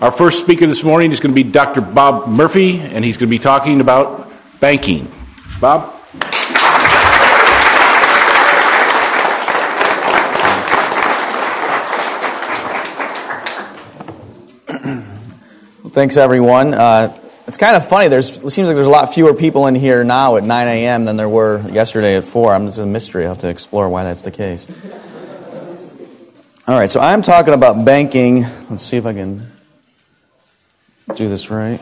Our first speaker this morning is going to be Dr. Bob Murphy, and he's going to be talking about banking. Bob? Thanks, everyone. It's kind of funny. It seems like there's a lot fewer people in here now at 9 a.m. than there were yesterday at 4. It's a mystery. I'll have to explore why that's the case. All right, so I'm talking about banking. Let's see if I can do this right.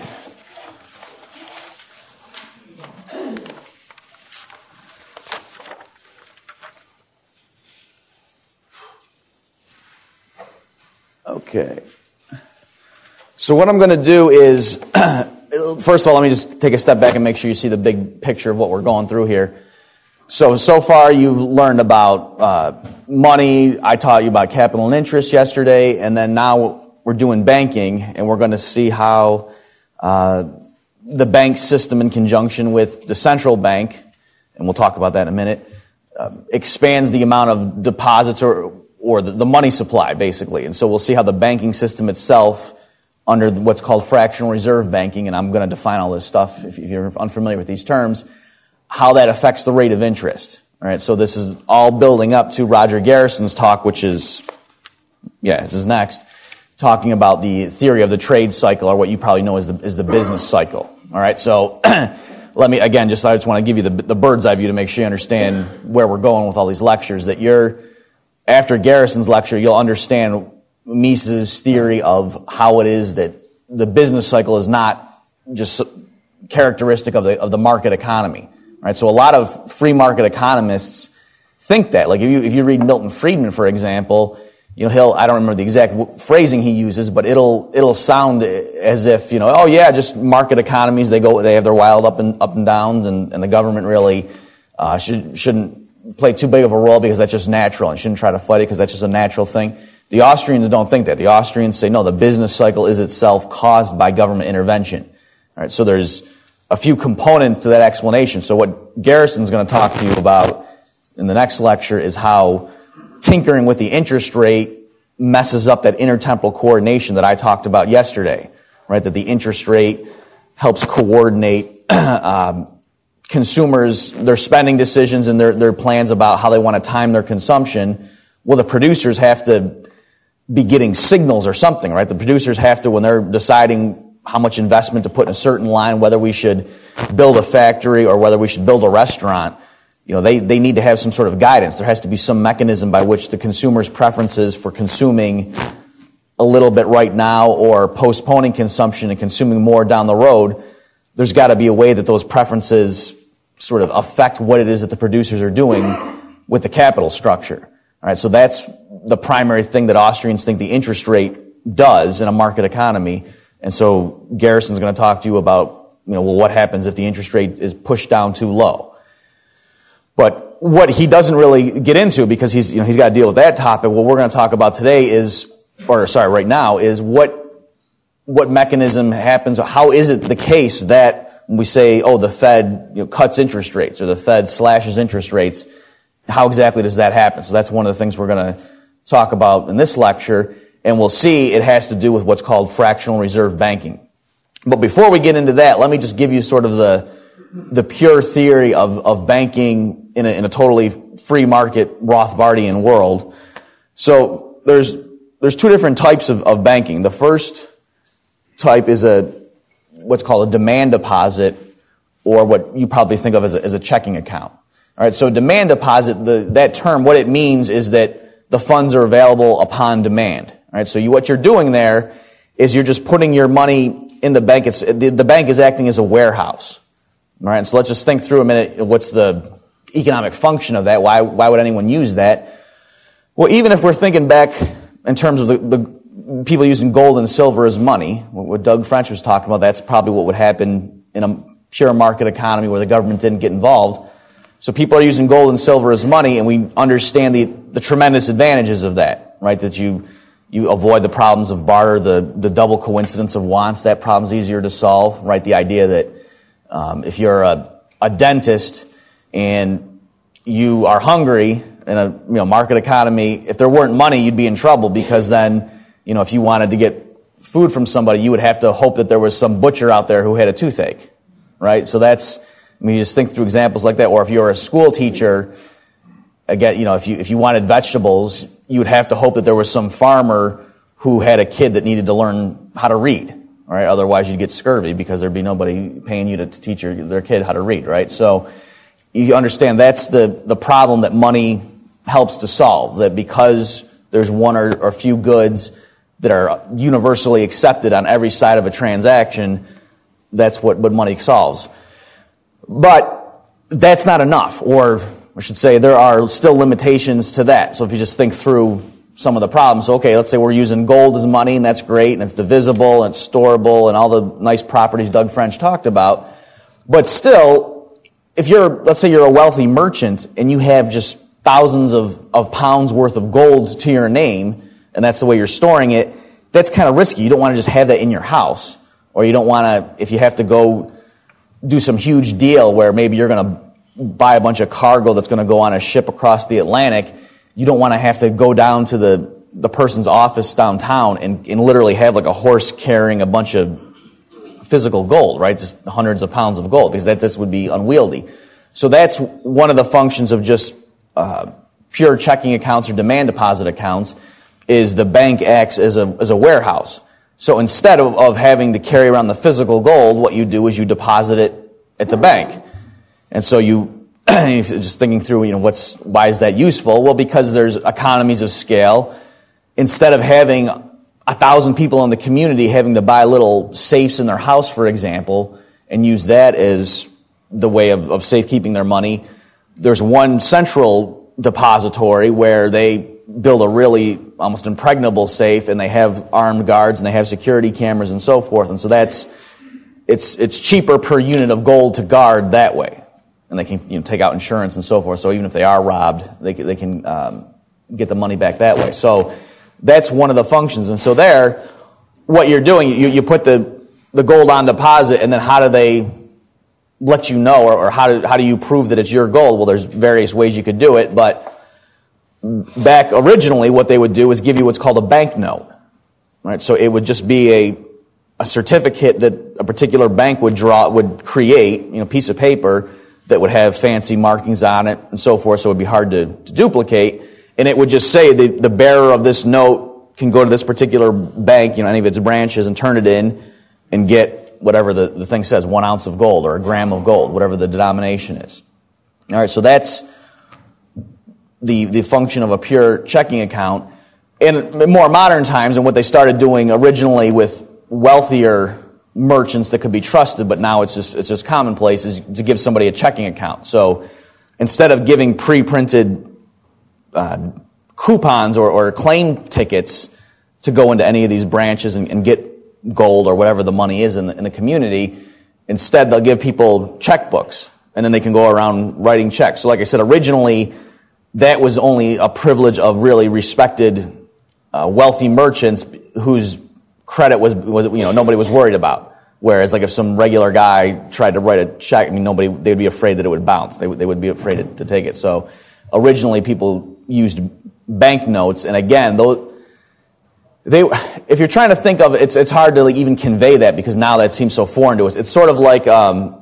Okay. So what I'm going to do is, first of all, let me just take a step back and make sure you see the big picture of what we're going through here. So far you've learned about money. I taught you about capital and interest yesterday, and then now we're doing banking, and we're going to see how the bank system in conjunction with the central bank, and we'll talk about that in a minute, expands the amount of deposits or the money supply, basically. And so we'll see how the banking system itself, under what's called fractional reserve banking, and I'm going to define all this stuff if you're unfamiliar with these terms, how that affects the rate of interest. All right, so this is all building up to Roger Garrison's talk, which is, this is next, talking about the theory of the trade cycle, or what you probably know as the business cycle. All right, so let me, again, I just want to give you the bird's eye view to make sure you understand where we're going with all these lectures, that after Garrison's lecture, you'll understand Mises' theory of how it is that the business cycle is not just characteristic of the market economy. Right? So a lot of free market economists think that. Like if you read Milton Friedman, for example, I don't remember the exact phrasing he uses, but it'll sound as if, just market economies, they have their wild up and downs, and the government really shouldn't play too big of a role because that's just natural, and shouldn't try to fight it because that's just a natural thing. The Austrians don't think that. The Austrians say, no, the business cycle is itself caused by government intervention. All right, so there's a few components to that explanation. So what Garrison's going to talk to you about in the next lecture is how tinkering with the interest rate messes up that intertemporal coordination that I talked about yesterday, right? That the interest rate helps coordinate consumers, their spending decisions and their plans about how they want to time their consumption. Well, the producers have to be getting signals or something, right? The producers have to, when they're deciding how much investment to put in a certain line, whether we should build a factory or whether we should build a restaurant, they need to have some sort of guidance. There has to be some mechanism by which the consumer's preferences for consuming a little bit right now or postponing consumption and consuming more down the road, there's got to be a way that those preferences sort of affect what it is that the producers are doing with the capital structure. All right, so that's the primary thing that Austrians think the interest rate does in a market economy. And so Garrison's going to talk to you about, what happens if the interest rate is pushed down too low. But what he doesn't really get into, because he's got to deal with that topic, what we're going to talk about today right now is what mechanism happens, or how is it the case that when we say, the Fed cuts interest rates or the Fed slashes interest rates, how exactly does that happen? So that's one of the things we're going to talk about in this lecture, and we'll see it has to do with what's called fractional reserve banking. But before we get into that, let me just give you sort of the pure theory of banking in a totally free market Rothbardian world. So there's two different types of banking. The first type is what's called a demand deposit, or what you probably think of as a checking account. All right, so demand deposit, that term, what it means is that the funds are available upon demand. All right, so what you're doing there is you're just putting your money in the bank. The bank is acting as a warehouse. All right, so let's just think through a minute. What's the economic function of that? Why would anyone use that? Well, even if we're thinking back in terms of the people using gold and silver as money, what Doug French was talking about, that's probably what would happen in a pure market economy where the government didn't get involved. So people are using gold and silver as money, and we understand the tremendous advantages of that, right? That you avoid the problems of barter, the double coincidence of wants. That problem's easier to solve, right? The idea that if you're a dentist and you are hungry in a market economy, if there weren't money, you'd be in trouble, because then if you wanted to get food from somebody, you would have to hope that there was some butcher out there who had a toothache, right? So that's, you just think through examples like that. Or if you're a school teacher, again, if you wanted vegetables, you would have to hope that there was some farmer who had a kid that needed to learn how to read, right? Otherwise, you'd get scurvy because there'd be nobody paying you to teach their kid how to read, right? So you understand that's the problem that money helps to solve, that because there's one or few goods that are universally accepted on every side of a transaction, that's what money solves. But that's not enough, or I should say there are still limitations to that. So if you just think through some of the problems, okay, let's say we're using gold as money, and that's great, and it's divisible, and it's storable, and all the nice properties Doug French talked about. But still, if let's say you're a wealthy merchant, and you have just thousands of pounds worth of gold to your name, and that's the way you're storing it, that's kind of risky. You don't want to just have that in your house, or you don't want to, if you have to go do some huge deal where maybe you're going to buy a bunch of cargo that's going to go on a ship across the Atlantic, you don't want to have to go down to the person's office downtown and literally have like a horse carrying a bunch of physical gold, right? Just hundreds of pounds of gold, because that would be unwieldy. So that's one of the functions of just pure checking accounts or demand deposit accounts, is the bank acts as a warehouse. So instead of having to carry around the physical gold, what you do is you deposit it at the bank. And so just thinking through, why is that useful? Well, because there's economies of scale. Instead of having 1,000 people in the community having to buy little safes in their house, for example, and use that as the way of safekeeping their money, there's one central depository where they build a really almost impregnable safe, and they have armed guards, and they have security cameras and so forth. And so it's cheaper per unit of gold to guard that way. And they can take out insurance and so forth. So even if they are robbed, they can get the money back that way. So that's one of the functions. And so there, what you're doing, you put the gold on deposit, and then how do they let you know, or how do you prove that it's your gold? Well, there's various ways you could do it, but back originally, what they would do is give you what's called a banknote, right? So it would just be a certificate that a particular bank would create, piece of paper that would have fancy markings on it and so forth, so it would be hard to duplicate. And it would just say the bearer of this note can go to this particular bank, any of its branches, and turn it in and get whatever the thing says, 1 ounce of gold or a gram of gold, whatever the denomination is. All right, so that's the function of a pure checking account. In more modern times, and what they started doing originally with wealthier merchants that could be trusted, but now it's just commonplace, is to give somebody a checking account. So instead of giving pre-printed coupons or claim tickets to go into any of these branches and get gold or whatever the money is in the community, instead they'll give people checkbooks, and then they can go around writing checks. So like I said, originally that was only a privilege of really respected wealthy merchants whose credit was nobody was worried about. Whereas like if some regular guy tried to write a check, they'd be afraid that it would bounce. They would be afraid to take it. So originally people used banknotes, and again, if you're trying to think of it, it's hard to even convey that, because now that seems so foreign to us. It's sort of like when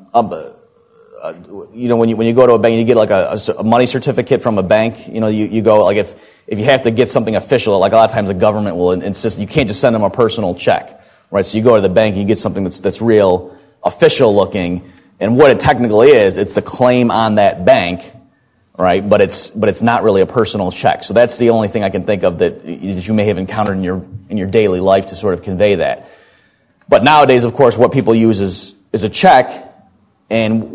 you go to a bank, you get like a money certificate from a bank. You go, like if you have to get something official, like a lot of times the government will insist you can't just send them a personal check, right? So you go to the bank and you get something that's real official looking, and what it technically is, it's the claim on that bank, right? But it's not really a personal check. So that's the only thing I can think of that you may have encountered in your daily life to sort of convey that. But nowadays, of course, what people use is a check. And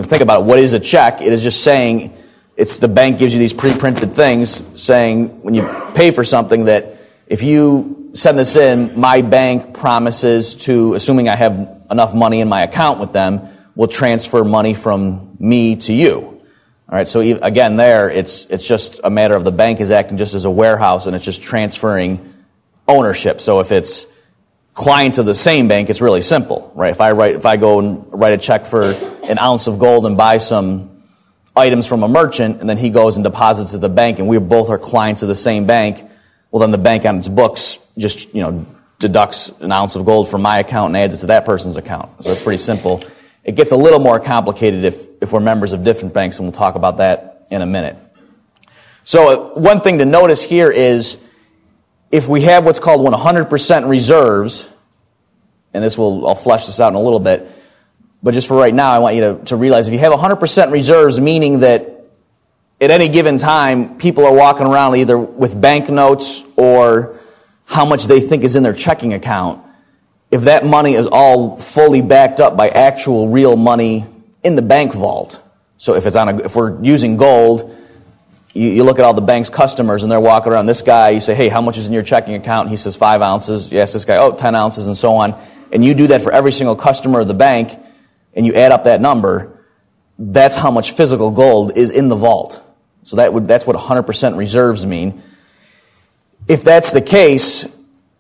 think about it, what is a check? It is just saying, it's the bank gives you these pre-printed things saying when you pay for something that if you send this in, my bank promises to, assuming I have enough money in my account with them, will transfer money from me to you. All right, so again there, it's just a matter of the bank is acting just as a warehouse, and it's just transferring ownership. So if it's clients of the same bank, it's really simple, right? If I go and write a check for an ounce of gold and buy some items from a merchant, and then he goes and deposits at the bank, and we both are clients of the same bank, well then the bank on its books just deducts an ounce of gold from my account and adds it to that person's account. So that's pretty simple. It gets a little more complicated if we're members of different banks, and we'll talk about that in a minute. So one thing to notice here is if we have what's called 100% reserves, and I'll flesh this out in a little bit, but just for right now, I want you to realize if you have 100% reserves, meaning that at any given time, people are walking around either with banknotes or how much they think is in their checking account, if that money is all fully backed up by actual real money in the bank vault. So if we're using gold, you look at all the bank's customers and they're walking around. This guy, you say, hey, how much is in your checking account? He says 5 ounces. You ask this guy, 10 ounces, and so on. And you do that for every single customer of the bank, and you add up that number. That's how much physical gold is in the vault. So that's what 100% reserves mean. If that's the case,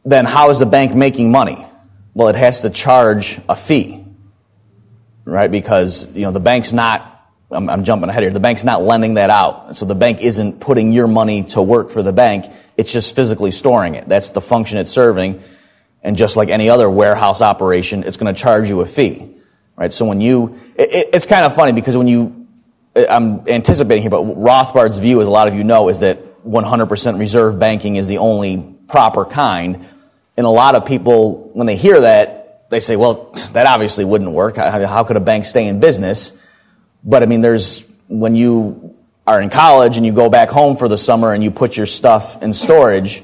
then how is the bank making money? Well, it has to charge a fee, right? Because, the bank's not, I'm jumping ahead here, the bank's not lending that out. So the bank isn't putting your money to work for the bank, it's just physically storing it. That's the function it's serving. And just like any other warehouse operation, it's going to charge you a fee, right? So it's kind of funny because I'm anticipating here, but Rothbard's view, as a lot of you know, is that 100% reserve banking is the only proper kind. And a lot of people, when they hear that, they say, well, that obviously wouldn't work. How could a bank stay in business? But when you are in college and you go back home for the summer and you put your stuff in storage,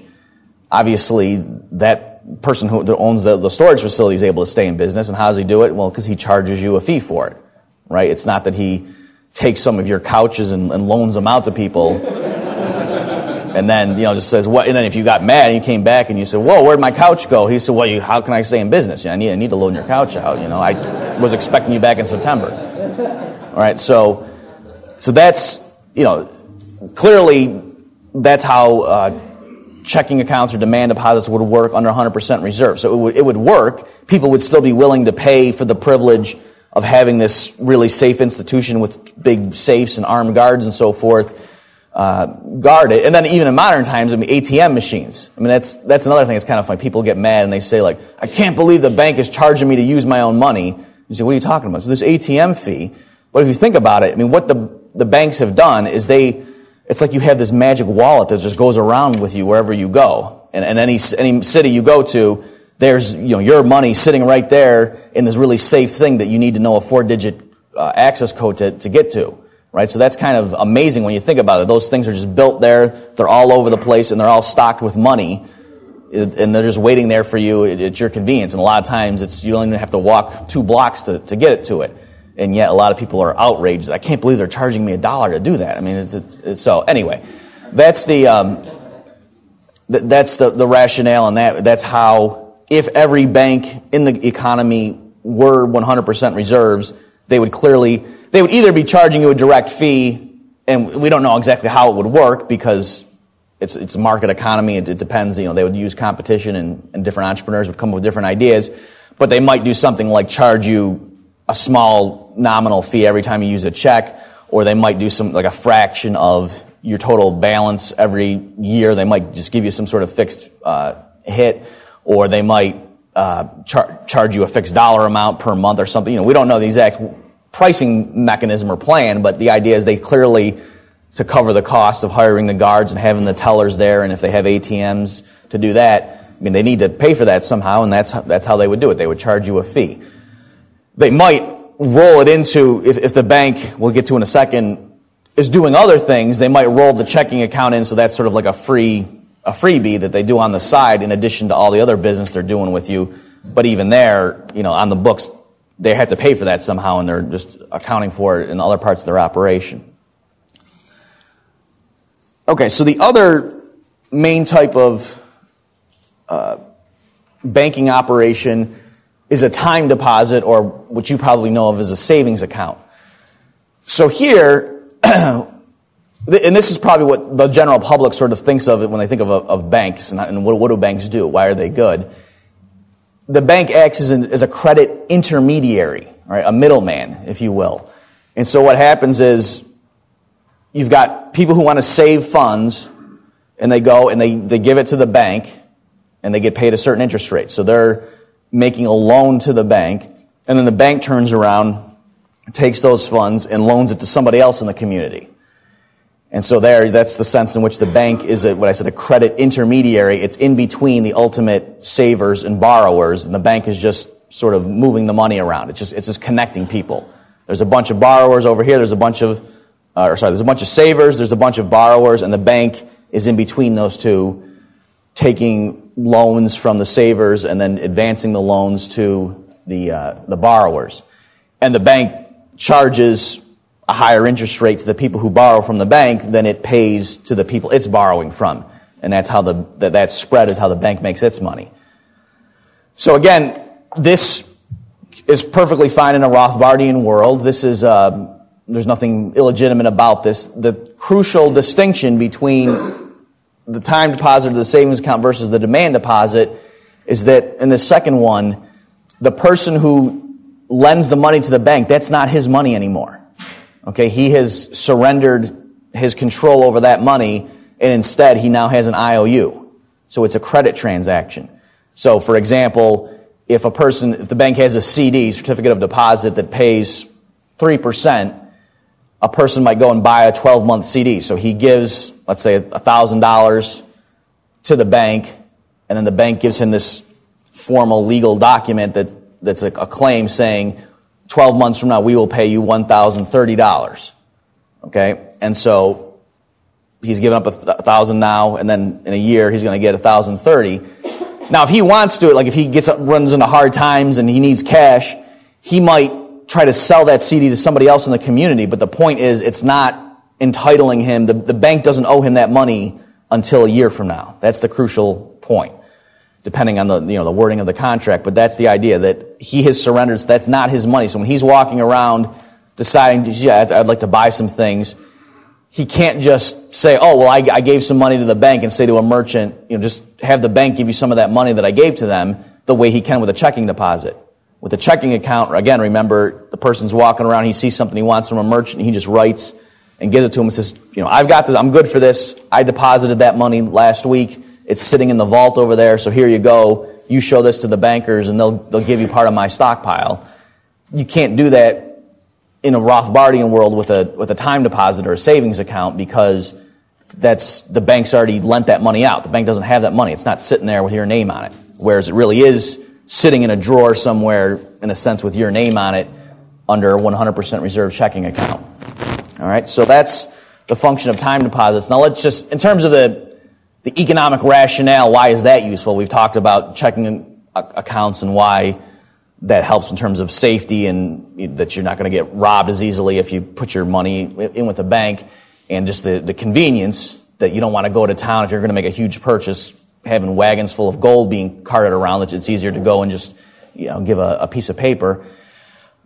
obviously that person who owns the storage facility is able to stay in business. And how does he do it? Well, because he charges you a fee for it, right? It's not that he takes some of your couches and loans them out to people and then, just says, what? And then if you got mad and you came back and you said, whoa, where'd my couch go? He said, well, how can I stay in business? I need to loan your couch out. I was expecting you back in September. All right, so that's, clearly that's how checking accounts or demand deposits would work under 100% reserve. So it would work. People would still be willing to pay for the privilege of having this really safe institution with big safes and armed guards and so forth guard it. And then even in modern times, ATM machines. That's another thing that's kind of funny. People get mad and they say, I can't believe the bank is charging me to use my own money. You say, what are you talking about? So this ATM fee. But if you think about it, what the banks have done is it's like you have this magic wallet that just goes around with you wherever you go. And any city you go to, there's your money sitting right there in this really safe thing that you need to know a 4-digit access code to get to, right? So that's kind of amazing when you think about it. Those things are just built there, they're all over the place, and they're all stocked with money, and they're just waiting there for you at your convenience. And a lot of times you don't even have to walk 2 blocks to get it to it. And yet a lot of people are outraged. I can't believe they're charging me $1 to do that. So anyway, that's the rationale, and that's how, if every bank in the economy were 100% reserves, they would either be charging you a direct fee, and we don't know exactly how it would work because it's a market economy. It depends. They would use competition, and different entrepreneurs would come up with different ideas, but they might do something like charge you a small nominal fee every time you use a check, or they might do a fraction of your total balance every year. They might just give you some sort of fixed hit, or they might charge you a fixed dollar amount per month or something. We don't know the exact pricing mechanism or plan, but the idea is they clearly, to cover the cost of hiring the guards and having the tellers there, and if they have ATMs to do that, they need to pay for that somehow, and that's how they would do it. They would charge you a fee. They might roll it into, if the bank, we'll get to in a second, is doing other things, they might roll the checking account in, so that's sort of like a freebie that they do on the side in addition to all the other business they're doing with you. But even there, on the books, they have to pay for that somehow, and they're just accounting for it in other parts of their operation. Okay, so the other main type of banking operation is a time deposit, or what you probably know of as a savings account. So here, and this is probably what the general public sort of thinks of it when they think of banks, and what do banks do? Why are they good? The bank acts as a credit intermediary, right? A middleman, if you will. And so what happens is you've got people who want to save funds, and they go and they give it to the bank, and they get paid a certain interest rate. So they're making a loan to the bank, and then the bank turns around, takes those funds, and loans it to somebody else in the community. And so that's the sense in which the bank is a credit intermediary. It's in between the ultimate savers and borrowers, and the bank is just sort of moving the money around. It's just connecting people. There's a bunch of borrowers over here. There's a bunch of savers. There's a bunch of borrowers, and the bank is in between those two, taking loans from the savers and then advancing the loans to the borrowers. And the bank charges a higher interest rate to the people who borrow from the bank than it pays to the people it's borrowing from. And that's how that spread is how the bank makes its money. So again, this is perfectly fine in a Rothbardian world. This is there's nothing illegitimate about this. The crucial distinction between the time deposit of the savings account versus the demand deposit is that in the second one, the person who lends the money to the bank, that's not his money anymore. Okay, he has surrendered his control over that money, and instead he now has an IOU. So it's a credit transaction. So for example, if the bank has a CD, certificate of deposit, that pays 3%, a person might go and buy a 12-month CD. So he gives, let's say, $1,000 to the bank, and then the bank gives him this formal legal document that's a claim saying, 12 months from now, we will pay you $1,030. Okay? And so he's giving up $1,000 now, and then in a year, he's going to get $1,030. Now, if he wants to, like if he runs into hard times and he needs cash, he might try to sell that CD to somebody else in the community, but the point is it's not entitling him. The bank doesn't owe him that money until a year from now. That's the crucial point, depending on the wording of the contract, but that's the idea that he has surrendered. So that's not his money. So when he's walking around deciding, I'd like to buy some things, he can't just say, oh, well, I gave some money to the bank and say to a merchant, just have the bank give you some of that money that I gave to them the way he can with a checking deposit. With a checking account, again, remember, the person's walking around, he sees something he wants from a merchant, he just writes and gives it to him and says, I've got this, I'm good for this, I deposited that money last week, it's sitting in the vault over there, so here you go, you show this to the bankers and they'll give you part of my stockpile. You can't do that in a Rothbardian world with a time deposit or a savings account because the bank's already lent that money out. The bank doesn't have that money. It's not sitting there with your name on it, whereas it really is sitting in a drawer somewhere, in a sense, with your name on it under a 100% reserve checking account. All right, so that's the function of time deposits. Now let's just, in terms of the economic rationale, why is that useful? We've talked about checking accounts and why that helps in terms of safety and that you're not going to get robbed as easily if you put your money in with the bank, and just the convenience that you don't want to go to town if you're going to make a huge purchase, having wagons full of gold being carted around, that it's easier to go and just give a piece of paper.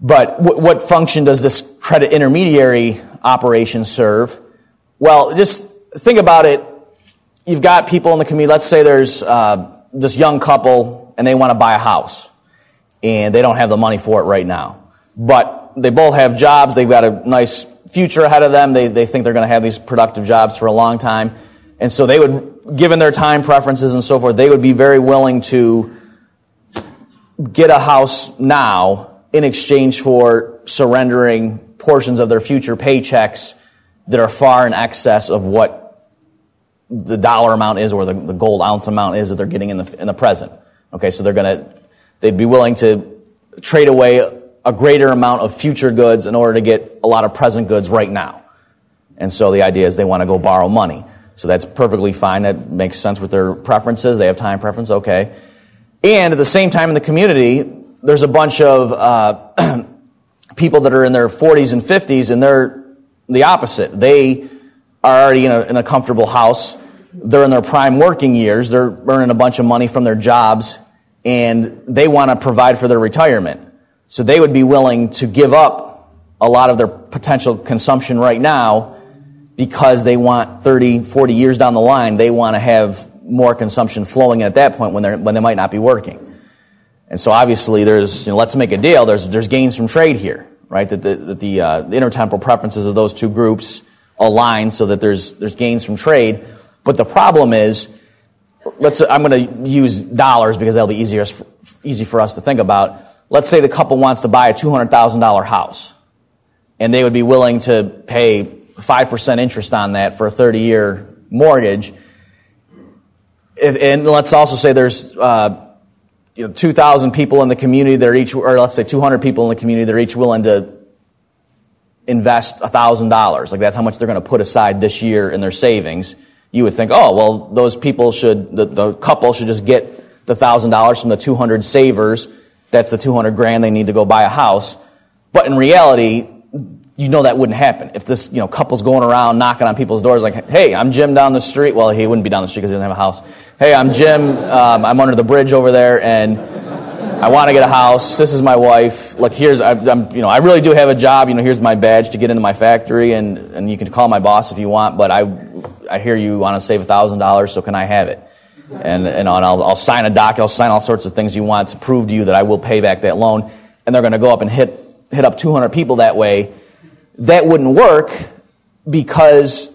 But what function does this credit intermediary operation serve? Well, just think about it. You've got people in the community. Let's say there's this young couple and they want to buy a house, and they don't have the money for it right now. But they both have jobs. They've got a nice future ahead of them. They think they're going to have these productive jobs for a long time. And so they would, given their time preferences and so forth, they would be very willing to get a house now in exchange for surrendering portions of their future paychecks that are far in excess of what the dollar amount is or the gold ounce amount is that they're getting in the present. Okay, so they'd be willing to trade away a greater amount of future goods in order to get a lot of present goods right now. And so the idea is they want to go borrow money. So that's perfectly fine. That makes sense with their preferences. They have time preference, okay. And at the same time in the community, there's a bunch of people that are in their 40s and 50s, and they're the opposite. They are already in a comfortable house. They're in their prime working years. They're earning a bunch of money from their jobs, and they want to provide for their retirement. So they would be willing to give up a lot of their potential consumption right now because they want 30, 40 years down the line, they want to have more consumption flowing at that point when they might not be working. And so obviously there's, let's make a deal, there's gains from trade here, right? That the intertemporal preferences of those two groups align so that there's gains from trade. But the problem is, I'm going to use dollars because that'll be easy for us to think about. Let's say the couple wants to buy a $200,000 house, and they would be willing to pay 5% interest on that for a 30-year mortgage. And let's also say there's 2,000 people in the community that are each, or let's say 200 people in the community that are each willing to invest $1,000. Like that's how much they're going to put aside this year in their savings. You would think, oh, well, those people the couple should just get the $1,000 from the 200 savers. That's the $200,000 they need to go buy a house. But in reality, that wouldn't happen. If this, couple's going around knocking on people's doors like, hey, I'm Jim down the street. Well, he wouldn't be down the street because he doesn't have a house. Hey, I'm Jim. I'm under the bridge over there, and I want to get a house. This is my wife. Look, I really do have a job. Here's my badge to get into my factory, and you can call my boss if you want. But I hear you want to save $1,000, so can I have it? And I'll sign a doc. I'll sign all sorts of things you want to prove to you that I will pay back that loan. And they're going to go up and hit up 200 people that way. That wouldn't work because,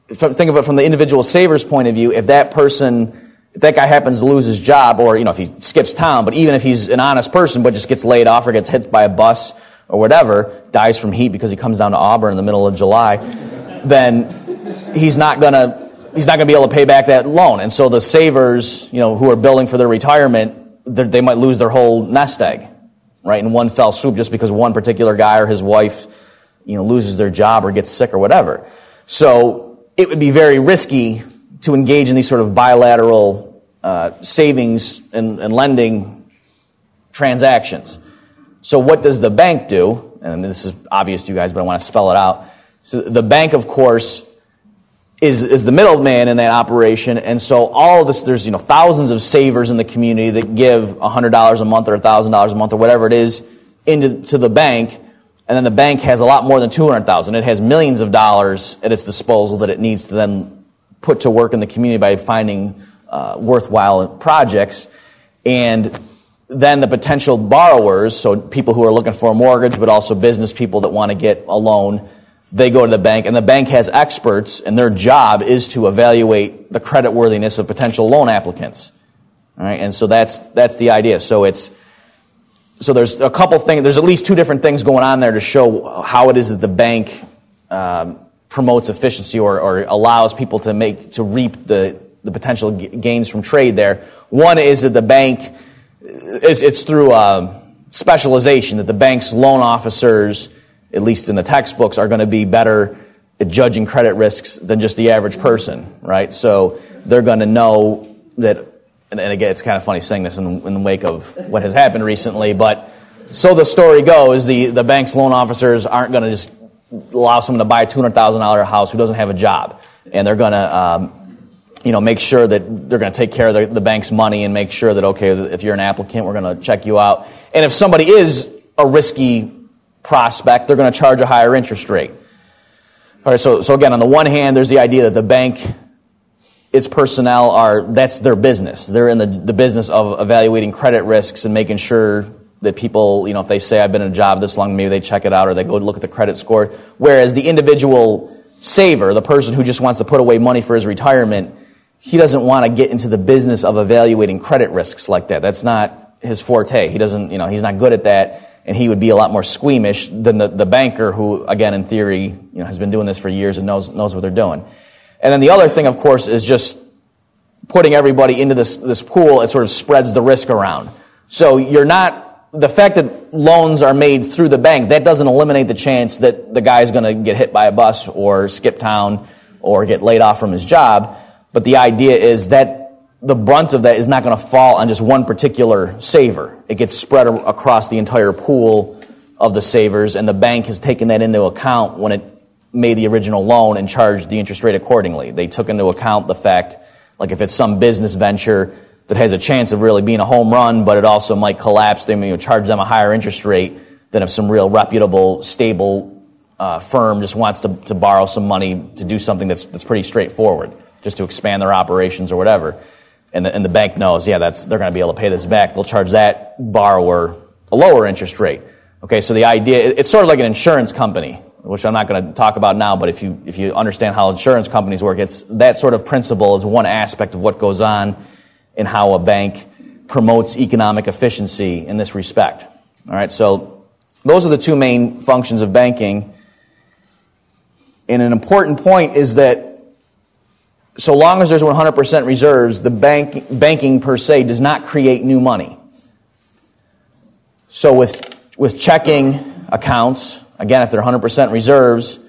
think of it from the individual saver's point of view, if that guy happens to lose his job, or, if he skips town, but even if he's an honest person but just gets laid off or gets hit by a bus or whatever, dies from heat because he comes down to Auburn in the middle of July, then he's not going to be able to pay back that loan. And so the savers, who are building for their retirement, they might lose their whole nest egg, right, in one fell swoop just because one particular guy or his wife loses their job or gets sick or whatever. So it would be very risky to engage in these sort of bilateral savings and lending transactions. So what does the bank do? And this is obvious to you guys, but I want to spell it out. So the bank, of course, is the middleman in that operation, and so all of this, there's thousands of savers in the community that give $100 a month or $1,000 a month or whatever it is to the bank. And then the bank has a lot more than $200,000. It has millions of dollars at its disposal that it needs to then put to work in the community by finding worthwhile projects. And then the potential borrowers, so people who are looking for a mortgage, but also business people that want to get a loan, they go to the bank, and the bank has experts, and their job is to evaluate the creditworthiness of potential loan applicants. All right, and so that's the idea. So there's a couple things. There's at least two different things going on there to show how it is that the bank promotes efficiency or allows people to reap the potential gains from trade there. One is that the bank it's through specialization, that the bank's loan officers, at least in the textbooks, are going to be better at judging credit risks than just the average person, right? So they're going to know that. And again, it's kind of funny saying this in the wake of what has happened recently, but so the story goes, the bank's loan officers aren't going to just allow someone to buy a $200,000 house who doesn't have a job. And they're going to, make sure that they're going to take care of the bank's money and make sure that, okay, if you're an applicant, we're going to check you out. And if somebody is a risky prospect, they're going to charge a higher interest rate. All right, so again, on the one hand, there's the idea that the bank, its personnel that's their business. They're in the business of evaluating credit risks and making sure that people, if they say I've been in a job this long, maybe they check it out or they go look at the credit score. Whereas the individual saver, the person who just wants to put away money for his retirement, he doesn't want to get into the business of evaluating credit risks like that. That's not his forte. He doesn't, he's not good at that, and he would be a lot more squeamish than the banker who, again, in theory, has been doing this for years and knows what they're doing. And then the other thing, of course, is just putting everybody into this pool. It sort of spreads the risk around. So the fact that loans are made through the bank, that doesn't eliminate the chance that the guy's going to get hit by a bus or skip town or get laid off from his job. But the idea is that the brunt of that is not going to fall on just one particular saver. It gets spread across the entire pool of the savers, and the bank has taken that into account when it made the original loan and charged the interest rate accordingly. They took into account the fact, like if it's some business venture that has a chance of really being a home run, but it also might collapse, they may charge them a higher interest rate than if some real reputable, stable firm just wants to borrow some money to do something that's pretty straightforward, just to expand their operations or whatever. And the bank knows, they're going to be able to pay this back. They'll charge that borrower a lower interest rate. Okay, so the idea, it's sort of like an insurance company. which I'm not going to talk about now, but if you understand how insurance companies work, it's that sort of principle is one aspect of what goes on in how a bank promotes economic efficiency in this respect. All right, so those are the two main functions of banking. And an important point is that so long as there's 100% reserves, the banking per se does not create new money. So with checking accounts, again, if they're 100% reserves,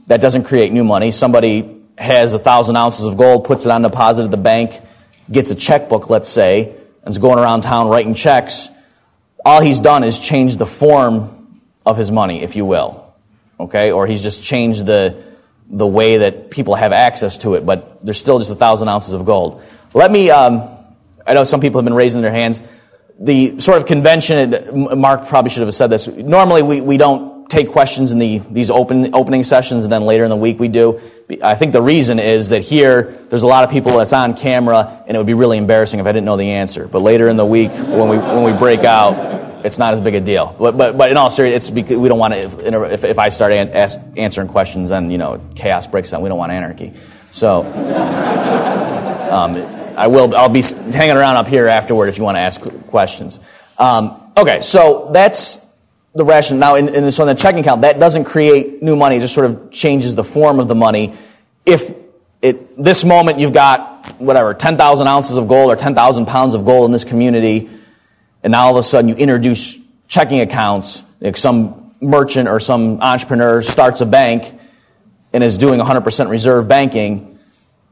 that doesn't create new money. Somebody has 1,000 ounces of gold, puts it on deposit at the bank, gets a checkbook, let's say, and is going around town writing checks. All he's done is change the form of his money, if you will. Okay? Or he's just changed the way that people have access to it, but there's still just 1,000 ounces of gold. Let me, I know some people have been raising their hands. The sort of convention, Mark probably should have said this, normally we don't take questions in these opening sessions, and then later in the week we do. I think the reason is that here, there's a lot of people that's on camera, and it would be really embarrassing if I didn't know the answer. But later in the week, when we break out, it's not as big a deal. But in all seriousness, it's because we don't want to, if I start answering questions, then, chaos breaks out. We don't want anarchy. So, I'll be hanging around up here afterward if you want to ask questions. Okay, so that's the rationale. Now, so in the checking account, that doesn't create new money. It just sort of changes the form of the money. If this moment you've got, 10,000 ounces of gold or 10,000 pounds of gold in this community, and now all of a sudden you introduce checking accounts, like some merchant or some entrepreneur starts a bank and is doing 100% reserve banking,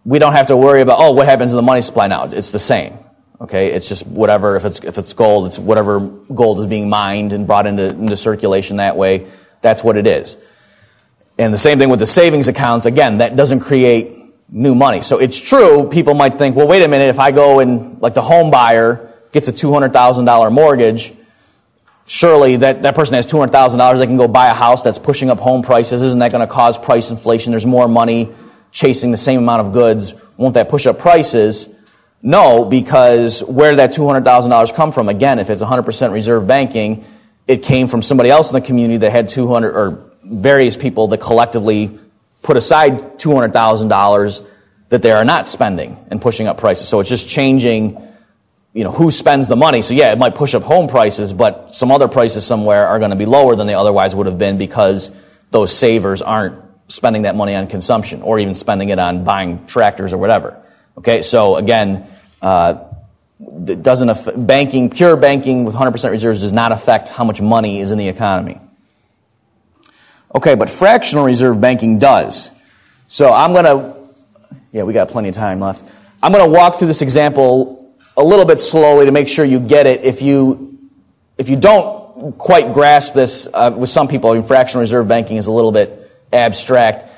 we don't have to worry about, what happens to the money supply now? It's the same. Okay, it's just whatever, if it's gold, it's whatever gold is being mined and brought into circulation that way. That's what it is. And the same thing with the savings accounts. Again, that doesn't create new money. So it's true, people might think, well, wait a minute, if I go and, like the home buyer gets a $200,000 mortgage, surely that person has $200,000, they can go buy a house that's pushing up home prices. Isn't that going to cause price inflation? There's more money chasing the same amount of goods. Won't that push up prices? No, because where did that $200,000 come from? Again, if it's 100% reserve banking, it came from somebody else in the community that had or various people that collectively put aside $200,000 that they are not spending and pushing up prices. So it's just changing, who spends the money. So yeah, it might push up home prices, but some other prices somewhere are going to be lower than they otherwise would have been because those savers aren't spending that money on consumption or even spending it on buying tractors or whatever. Okay, so again, it doesn't pure banking with 100% reserves does not affect how much money is in the economy. Okay, but fractional reserve banking does. So we got plenty of time left. I'm going to walk through this example a little bit slowly to make sure you get it. If you don't quite grasp this, with some people, fractional reserve banking is a little bit abstract.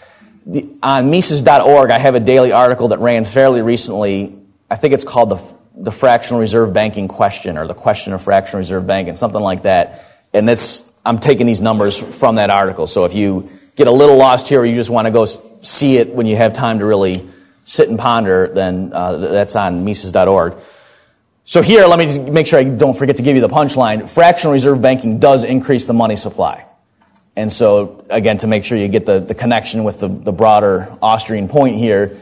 On Mises.org, I have a daily article that ran fairly recently. I think it's called the Fractional Reserve Banking Question, or the Question of Fractional Reserve Banking, something like that. And I'm taking these numbers from that article. So if you get a little lost here or you just want to go see it when you have time to really sit and ponder, then that's on Mises.org. So here, let me just make sure I don't forget to give you the punchline. Fractional reserve banking does increase the money supply. And so, again, to make sure you get the connection with the broader Austrian point here,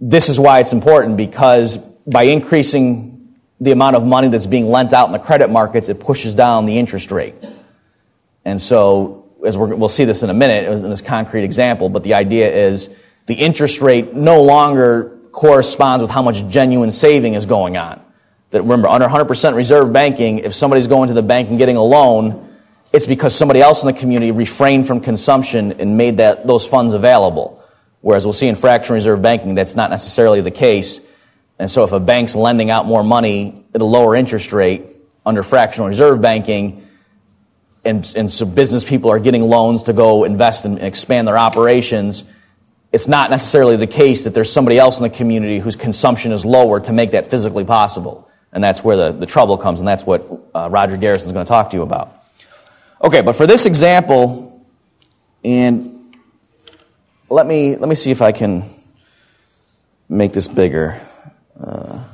this is why it's important, because by increasing the amount of money that's being lent out in the credit markets, it pushes down the interest rate. And so, as we'll see this in a minute, in this concrete example, but the idea is the interest rate no longer corresponds with how much genuine saving is going on. That, remember, under 100% reserve banking, if somebody's going to the bank and getting a loan, it's because somebody else in the community refrained from consumption and made those funds available. Whereas we'll see in fractional reserve banking, that's not necessarily the case. And so if a bank's lending out more money at a lower interest rate under fractional reserve banking, and so business people are getting loans to go invest and expand their operations, it's not necessarily the case that there's somebody else in the community whose consumption is lower to make that physically possible. And that's where the trouble comes, and that's what Roger Garrison's going to talk to you about. Okay, but for this example, and let me see if I can make this bigger. Wrong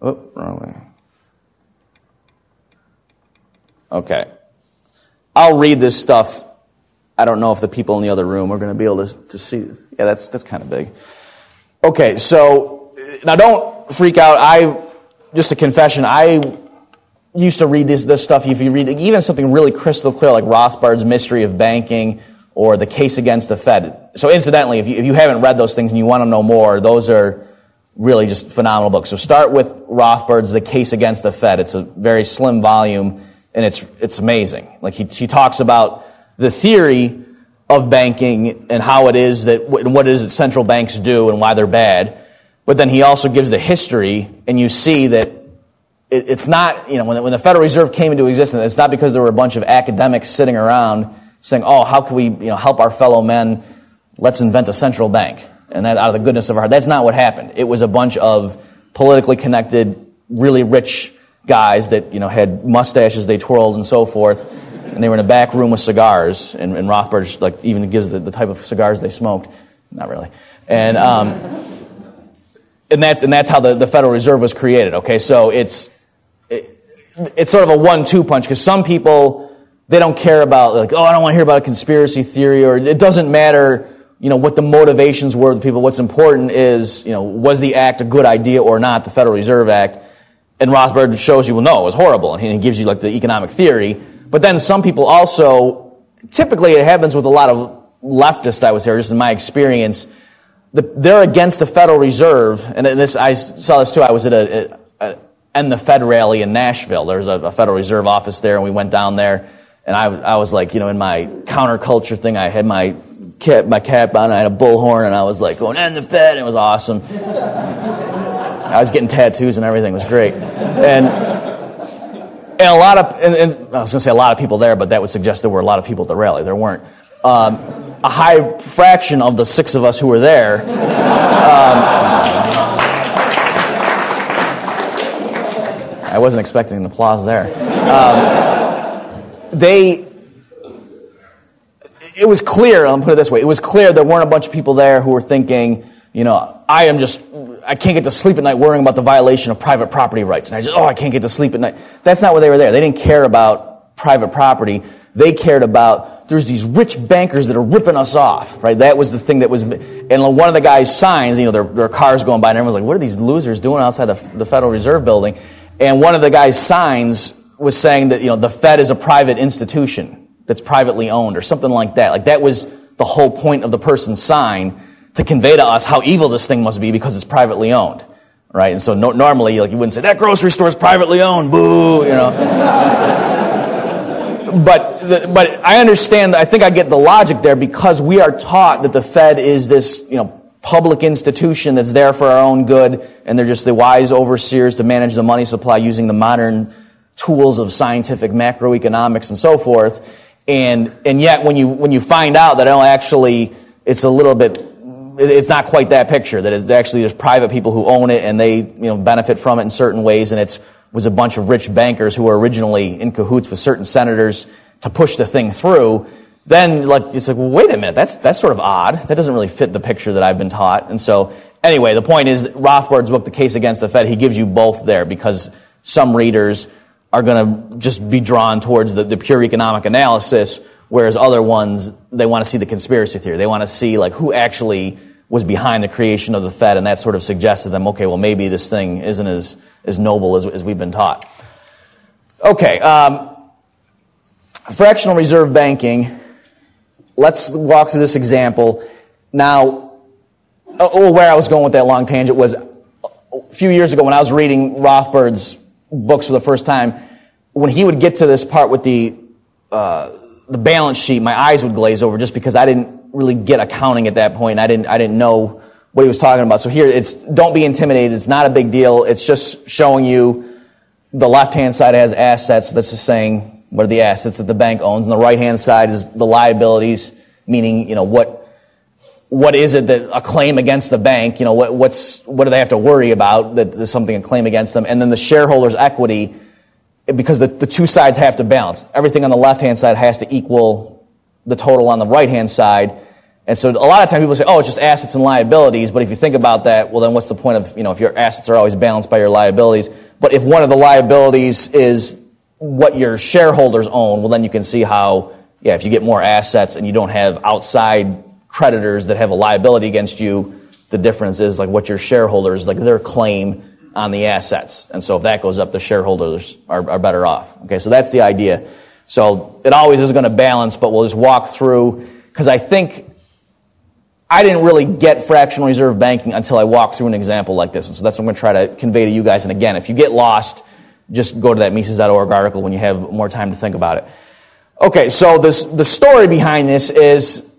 way. Okay. I'll read this stuff I don't know if the people in the other room are going to be able to see. Yeah, that's kind of big. Okay, so now don't freak out. Just a confession, I used to read this stuff. If you read even something really crystal clear like Rothbard's Mystery of Banking or The Case Against the Fed. So incidentally, if you haven't read those things and you want to know more, those are really just phenomenal books. So start with Rothbard's The Case Against the Fed. It's a very slim volume, and it's amazing. Like he talks about the theory of banking and how it is that what it is that central banks do and why they're bad. But then he also gives the history, and you see that it's not, when the Federal Reserve came into existence, it's not because there were a bunch of academics sitting around saying, oh, how can we help our fellow men? Let's invent a central bank. And that out of the goodness of our heart. That's not what happened. It was a bunch of politically connected, really rich guys that, had mustaches they twirled and so forth. And they were in a back room with cigars. And Rothbard even gives the type of cigars they smoked. Not really. And that's how the Federal Reserve was created. Okay, so it's sort of a 1-2 punch because some people, they don't care about I don't want to hear about a conspiracy theory, or it doesn't matter what the motivations were of the people. What's important is, was the act a good idea or not, the Federal Reserve Act? And Rothbard shows you, well, no, it was horrible. And he gives you the economic theory. But then some people also, typically it happens with a lot of leftists, I would say, or just in my experience, they're against the Federal Reserve. And I saw this too. I was at a End the Fed rally in Nashville. There's a Federal Reserve office there, and we went down there. And I was in my counterculture thing, I had my cap on, I had a bullhorn, and I was going, End the Fed, and it was awesome. I was getting tattoos and everything, it was great. And a lot of, and I was going to say a lot of people there, but that would suggest there were a lot of people at the rally. There weren't. A high fraction of the 6 of us who were there, I wasn't expecting an applause there. It was clear, I'll put it this way, it was clear there weren't a bunch of people there who were thinking, I can't get to sleep at night worrying about the violation of private property rights. And I can't get to sleep at night. That's not why they were there. They didn't care about private property. They cared about, there's these rich bankers that are ripping us off, right? That was the thing that was, and one of the guys' signs, there are cars going by, and everyone's like, what are these losers doing outside the Federal Reserve building? And one of the guys' signs was saying that, the Fed is a private institution that's privately owned or something like that. That was the whole point of the person's sign, to convey to us how evil this thing must be because it's privately owned, right? And so normally, you wouldn't say, that grocery store is privately owned, boo, But I understand, I think I get the logic there, because we are taught that the Fed is this, public institution that's there for our own good, and they're just the wise overseers to manage the money supply using the modern tools of scientific macroeconomics and so forth. And yet when you find out that actually it's a little bit, it's not quite that picture, that it's actually there's private people who own it and they benefit from it in certain ways, and it was a bunch of rich bankers who were originally in cahoots with certain senators to push the thing through, then it's well, wait a minute, that's sort of odd. That doesn't really fit the picture that I've been taught. And so anyway, the point is Rothbard's book, The Case Against the Fed, he gives you both there, because some readers are going to just be drawn towards the pure economic analysis, whereas other ones, they want to see the conspiracy theory. They want to see who actually was behind the creation of the Fed, and that sort of suggests to them, okay, well, maybe this thing isn't as noble as we've been taught. Okay, fractional reserve banking. Let's walk through this example. Now, where I was going with that long tangent was a few years ago when I was reading Rothbard's books for the first time, when he would get to this part with the balance sheet, my eyes would glaze over just because I didn't really get accounting at that point. I didn't know what he was talking about. So here, don't be intimidated. It's not a big deal. It's just showing you the left-hand side has assets. That's just saying what are the assets that the bank owns, and the right-hand side is the liabilities, meaning what is it that a claim against the bank? What do they have to worry about that there's something a claim against them? And then the shareholders' equity, because the two sides have to balance. Everything on the left-hand side has to equal the total on the right-hand side. And so a lot of times people say, oh, it's just assets and liabilities. But if you think about that, well, then what's the point of, if your assets are always balanced by your liabilities? But if one of the liabilities is what your shareholders own, well, then you can see how yeah, if you get more assets and you don't have outside creditors that have a liability against you, the difference is like what your shareholders, like their claim on the assets. And so if that goes up, the shareholders are better off. Okay, so that's the idea. So it always is going to balance, but we'll just walk through, because I think I didn't really get fractional reserve banking until I walked through an example like this. And so that's what I'm going to try to convey to you guys. And again, if you get lost, just go to that Mises.org article when you have more time to think about it. Okay, so the story behind this is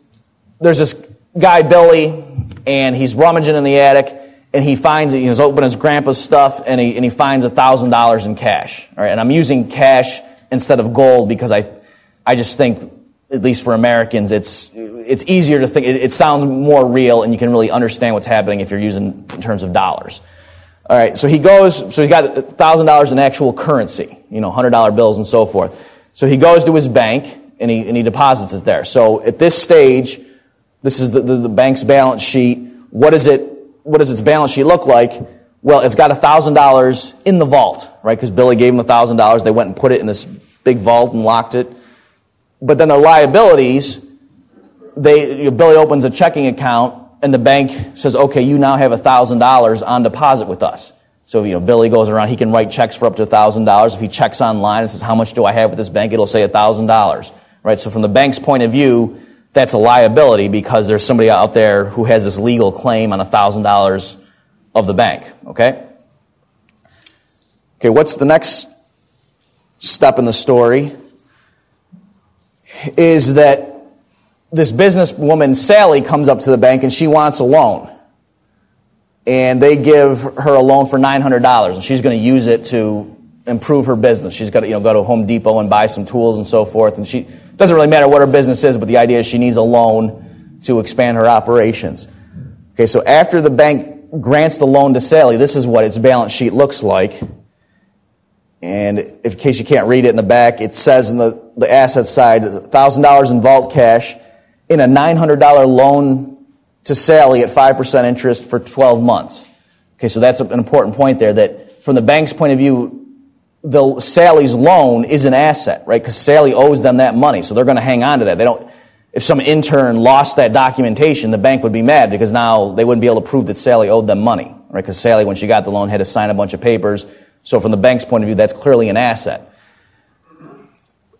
there's this guy, Billy, and he's rummaging in the attic, and he finds, he's opening his grandpa's stuff, and he finds $1,000 in cash. All right, and I'm using cash instead of gold because I just think, at least for Americans, it's easier to think, it sounds more real, and you can really understand what's happening if you're using in terms of dollars. All right, so he's got $1,000 in actual currency, $100 bills and so forth. So he goes to his bank, and he deposits it there. So at this stage, this is the bank's balance sheet. What does its balance sheet look like? Well, it's got $1,000 in the vault, right? Because Billy gave him $1,000. They went and put it in this big vault and locked it. But then their liabilities, Billy opens a checking account, and the bank says, okay, you now have $1,000 on deposit with us. So, Billy goes around, he can write checks for up to $1,000. If he checks online and says, how much do I have with this bank? It'll say $1,000, right? So from the bank's point of view, that's a liability because there's somebody out there who has this legal claim on $1,000 of the bank, okay? Okay, what's the next step in the story? Is that this businesswoman, Sally, comes up to the bank and she wants a loan. And they give her a loan for $900, and she's going to use it to improve her business. She's got to, go to Home Depot and buy some tools and so forth. And it doesn't really matter what her business is, but the idea is she needs a loan to expand her operations. Okay, so after the bank grants the loan to Sally, this is what its balance sheet looks like. And in case you can't read it in the back, it says in the asset side, $1,000 in vault cash, in a $900 loan to Sally at 5% interest for 12 months. Okay, so that's an important point there, that from the bank's point of view, Sally's loan is an asset, right? Because Sally owes them that money, so they're going to hang on to that. If some intern lost that documentation, the bank would be mad because now they wouldn't be able to prove that Sally owed them money, right? Because Sally, when she got the loan, had to sign a bunch of papers. So from the bank's point of view, that's clearly an asset.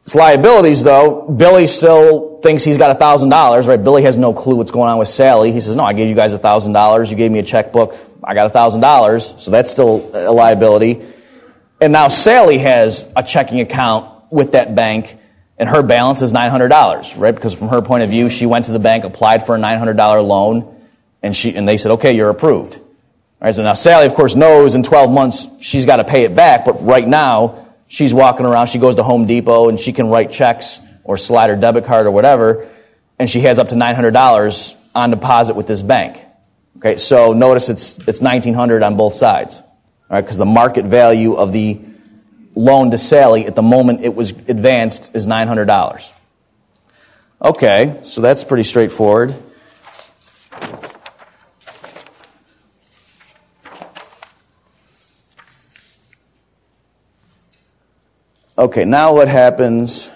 Its liabilities, though, Billy still thinks he's got $1,000, right? Billy has no clue what's going on with Sally. He says, no, I gave you guys $1,000. You gave me a checkbook. I got $1,000. So that's still a liability. And now Sally has a checking account with that bank, and her balance is $900, right? Because from her point of view, she went to the bank, applied for a $900 loan, and they said, okay, you're approved. All right, so now Sally, of course, knows in 12 months she's got to pay it back, but right now she's walking around, she goes to Home Depot, and she can write checks or slide her debit card or whatever, and she has up to $900 on deposit with this bank. Okay, so notice it's $1,900 on both sides, all right? Because the market value of the loan to Sally at the moment it was advanced is $900. Okay, so that's pretty straightforward. Okay, now what happens?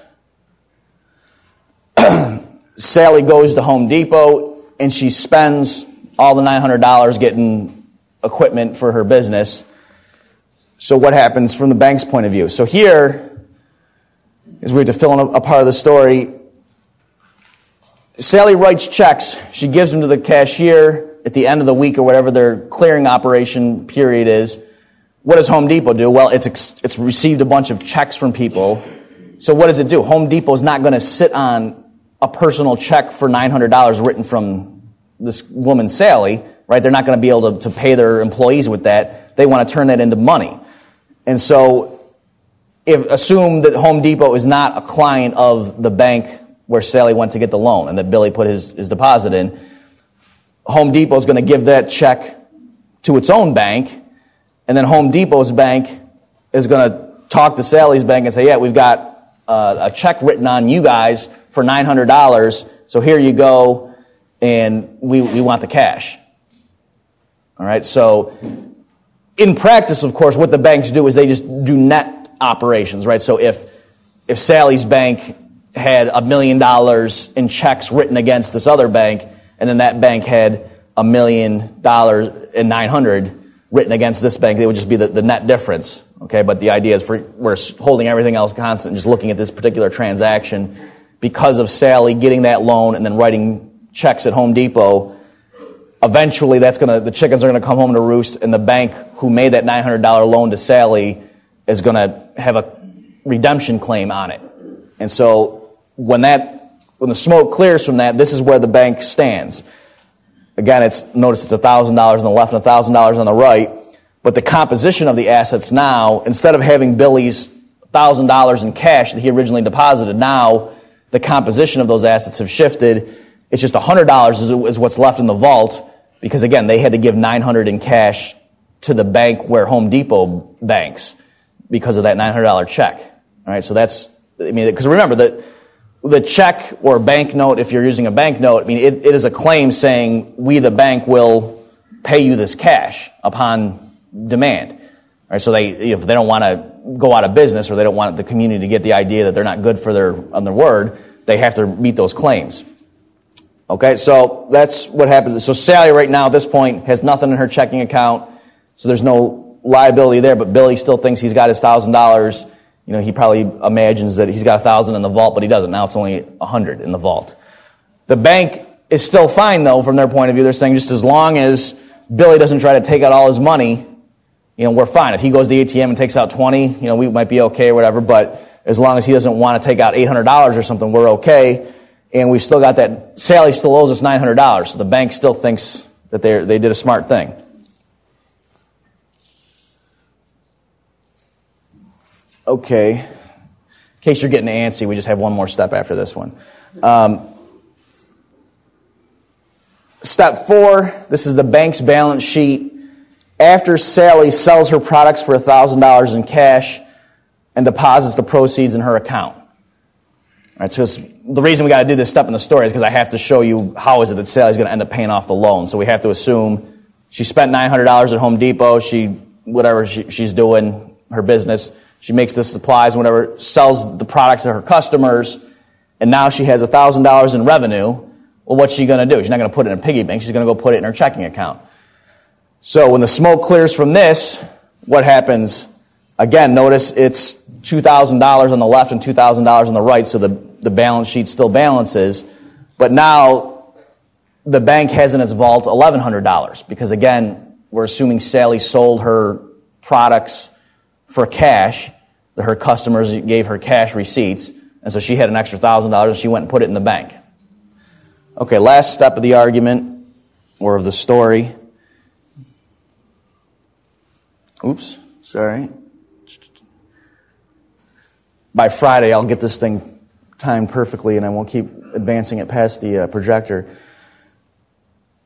Sally goes to Home Depot and she spends all the $900 getting equipment for her business. So what happens from the bank's point of view? So here is we have to fill in a part of the story. Sally writes checks. She gives them to the cashier at the end of the week or whatever their clearing operation period is. What does Home Depot do? Well, it's received a bunch of checks from people. So what does it do? Home Depot is not going to sit on a personal check for $900 written from this woman, Sally, right? They're not going to be able to pay their employees with that. They want to turn that into money. And so assume that Home Depot is not a client of the bank where Sally went to get the loan and that Billy put his deposit in. Home Depot is going to give that check to its own bank, and then Home Depot's bank is going to talk to Sally's bank and say, yeah, we've got a check written on you guys for $900, so here you go, and we want the cash. All right, so in practice, of course, what the banks do is they just do net operations, right? So if Sally's bank had $1 million in checks written against this other bank, and then that bank had $1,900,000 written against this bank. It would just be the net difference. Okay, but the idea is we're holding everything else constant and just looking at this particular transaction. Because of Sally getting that loan and then writing checks at Home Depot, eventually the chickens are gonna come home to roost, and the bank who made that $900 loan to Sally is gonna have a redemption claim on it. And so when the smoke clears from that, this is where the bank stands. Again, notice it's $1,000 on the left and $1,000 on the right. But the composition of the assets now, instead of having Billy's $1,000 in cash that he originally deposited, now the composition of those assets have shifted. It's just $100 is what's left in the vault, because again, they had to give $900 in cash to the bank where Home Depot banks because of that $900 check. All right, so because remember that the check or banknote, if you're using a banknote, it is a claim saying we, the bank, will pay you this cash upon demand. All right, so if they don't want to go out of business, or they don't want the community to get the idea that they're not good on their word, they have to meet those claims. Okay, so that's what happens. So Sally right now at this point has nothing in her checking account, so there's no liability there, but Billy still thinks he's got his $1,000. He probably imagines that he's got $1,000 in the vault, but he doesn't. Now it's only $100 in the vault. The bank is still fine, though, from their point of view. They're saying just as long as Billy doesn't try to take out all his money, we're fine. If he goes to the ATM and takes out 20, we might be okay or whatever, but as long as he doesn't want to take out $800 or something, we're okay. And we've still got that. Sally still owes us $900, so the bank still thinks that they did a smart thing. Okay. In case you're getting antsy, we just have one more step after this one. Step 4, this is the bank's balance sheet. After Sally sells her products for $1,000 in cash and deposits the proceeds in her account. All right, so the reason we got to do this step in the story is because I have to show you how is it that Sally's going to end up paying off the loan. So we have to assume she spent $900 at Home Depot. Whatever she's doing, her business, she makes the supplies, whatever, sells the products to her customers, and now she has $1,000 in revenue. Well, what's she going to do? She's not going to put it in a piggy bank. She's going to go put it in her checking account. So when the smoke clears from this, what happens? Again, notice it's $2,000 on the left and $2,000 on the right, so the balance sheet still balances. But now the bank has in its vault $1,100 because, again, we're assuming Sally sold her products for cash, that her customers gave her cash receipts, and so she had an extra $1,000 and she went and put it in the bank. Okay, last step of the argument, or of the story. Oops, sorry. By Friday, I'll get this thing timed perfectly, and I won't keep advancing it past the projector.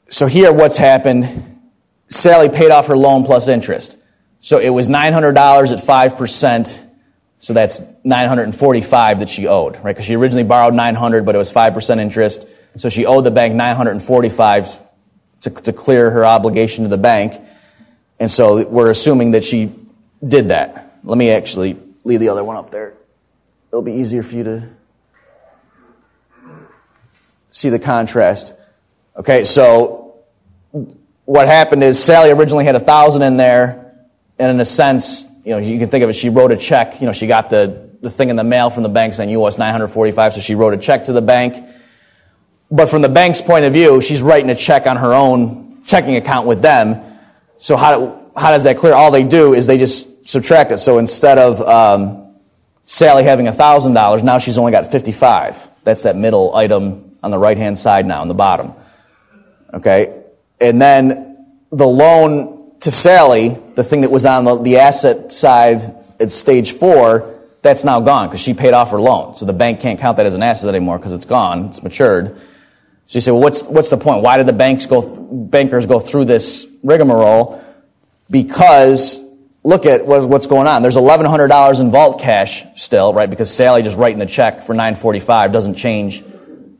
So here, what's happened, Sally paid off her loan plus interest. So it was $900 at 5%, so that's $945 that she owed, right? Because she originally borrowed $900, but it was 5% interest. So she owed the bank $945 to clear her obligation to the bank. And so we're assuming that she did that. Let me actually leave the other one up there. It'll be easier for you to see the contrast. Okay, so what happened is Sally originally had $1,000 in there, and in a sense, you can think of it, she wrote a check. She got the thing in the mail from the bank saying you owe us $945, so she wrote a check to the bank. But from the bank's point of view, she's writing a check on her own checking account with them. So how does that clear? All they do is they just subtract it. So instead of Sally having $1,000, now she's only got $55. That's that middle item on the right-hand side now, on the bottom. Okay? And then the loan to Sally, the thing that was on the asset side at stage 4, that's now gone because she paid off her loan. So the bank can't count that as an asset anymore because it's gone. It's matured. So you say, well, what's the point? Why did the bankers go through this rigmarole? Because look at what's going on. There's $1,100 in vault cash still, right? Because Sally just writing the check for $945 doesn't change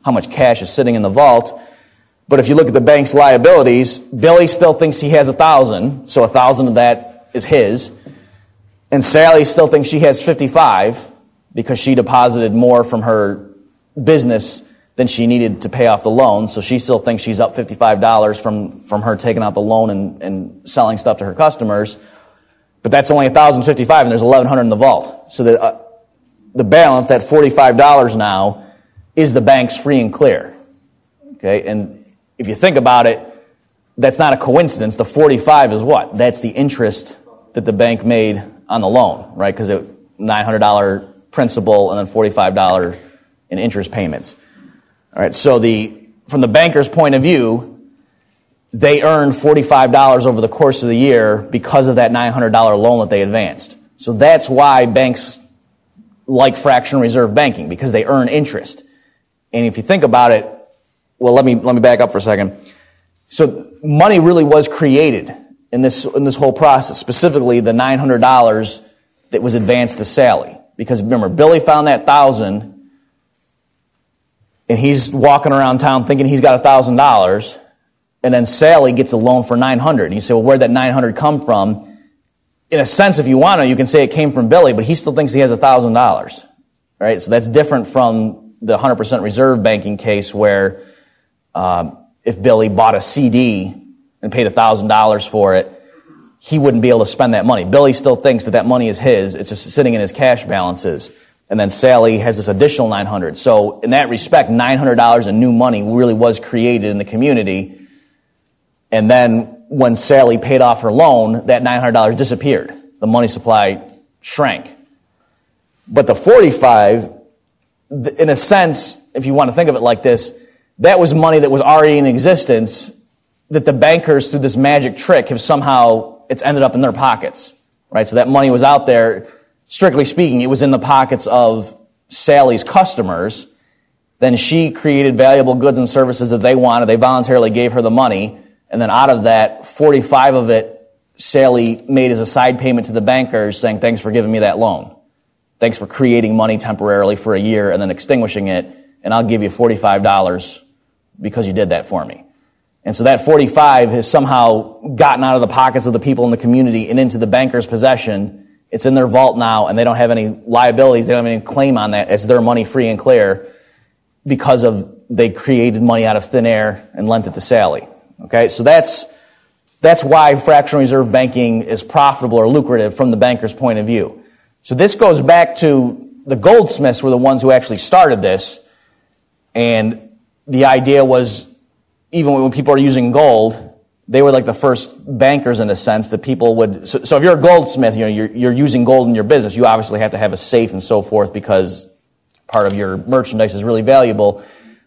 how much cash is sitting in the vault. But if you look at the bank's liabilities, Billy still thinks he has $1,000, so $1,000 of that is his. And Sally still thinks she has $55 because she deposited more from her business than she needed to pay off the loan, so she still thinks she's up $55 from her taking out the loan and selling stuff to her customers, but that's only $1,055 and there's $1,100 in the vault. So the balance, that $45 now, is the bank's free and clear. Okay, and if you think about it, that's not a coincidence. The 45 is what? That's the interest that the bank made on the loan, right? Because it $900 principal and then $45 in interest payments. All right, so from the banker's point of view, they earned $45 over the course of the year because of that $900 loan that they advanced. So that's why banks like fractional reserve banking, because they earn interest. And if you think about it, well, let me back up for a second. So money really was created in this whole process, specifically the $900 that was advanced to Sally. Because remember, Billy found that $1,000, and he's walking around town thinking he's got $1,000, and then Sally gets a loan for $900. And you say, well, where'd that $900 come from? In a sense, if you want to, you can say it came from Billy, but he still thinks he has $1,000. Right? So that's different from the 100% reserve banking case where if Billy bought a CD and paid $1,000 for it, he wouldn't be able to spend that money. Billy still thinks that money is his. It's just sitting in his cash balances. And then Sally has this additional $900. So in that respect, $900 in new money really was created in the community. And then when Sally paid off her loan, that $900 disappeared. The money supply shrank. But the 45, in a sense, if you want to think of it like this, that was money that was already in existence that the bankers, through this magic trick, have somehow, it's ended up in their pockets. Right? So that money was out there. Strictly speaking, it was in the pockets of Sally's customers. Then she created valuable goods and services that they wanted. They voluntarily gave her the money. And then out of that, 45 of it, Sally made as a side payment to the bankers saying, thanks for giving me that loan. Thanks for creating money temporarily for a year and then extinguishing it. And I'll give you $45 because you did that for me. And so that 45 has somehow gotten out of the pockets of the people in the community and into the banker's possession. It's in their vault now, and they don't have any liabilities. They don't have any claim on that. It's their money free and clear because of they created money out of thin air and lent it to Sally. Okay, so that's why fractional reserve banking is profitable or lucrative from the banker's point of view. So this goes back to the goldsmiths were the ones who actually started this, and the idea was even when people are using gold, they were like the first bankers in a sense that people would. So if you're a goldsmith, you're using gold in your business. You obviously have to have a safe and so forth because part of your merchandise is really valuable.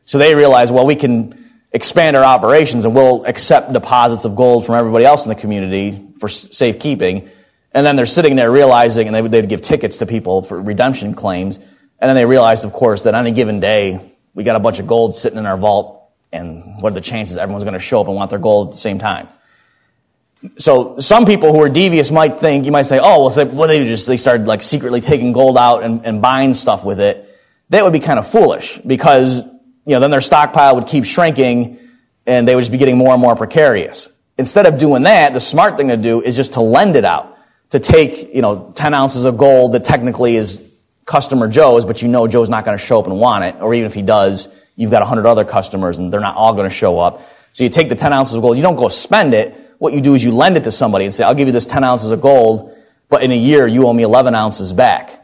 So they realized, well, we can expand our operations and we'll accept deposits of gold from everybody else in the community for safekeeping. And then they're sitting there realizing, and they'd give tickets to people for redemption claims. And then they realized, of course, that on any given day, we got a bunch of gold sitting in our vault. And what are the chances everyone's going to show up and want their gold at the same time? So some people who are devious might think, you might say, oh, well, what do they do? They started like secretly taking gold out and buying stuff with it. That would be kind of foolish because, then their stockpile would keep shrinking and they would just be getting more and more precarious. Instead of doing that, the smart thing to do is just to lend it out. To take, 10 ounces of gold that technically is customer Joe's, but Joe's not going to show up and want it. Or even if he does, you've got 100 other customers and they're not all going to show up. So you take the 10 ounces of gold. You don't go spend it. What you do is you lend it to somebody and say, I'll give you this 10 ounces of gold, but in a year you owe me 11 ounces back.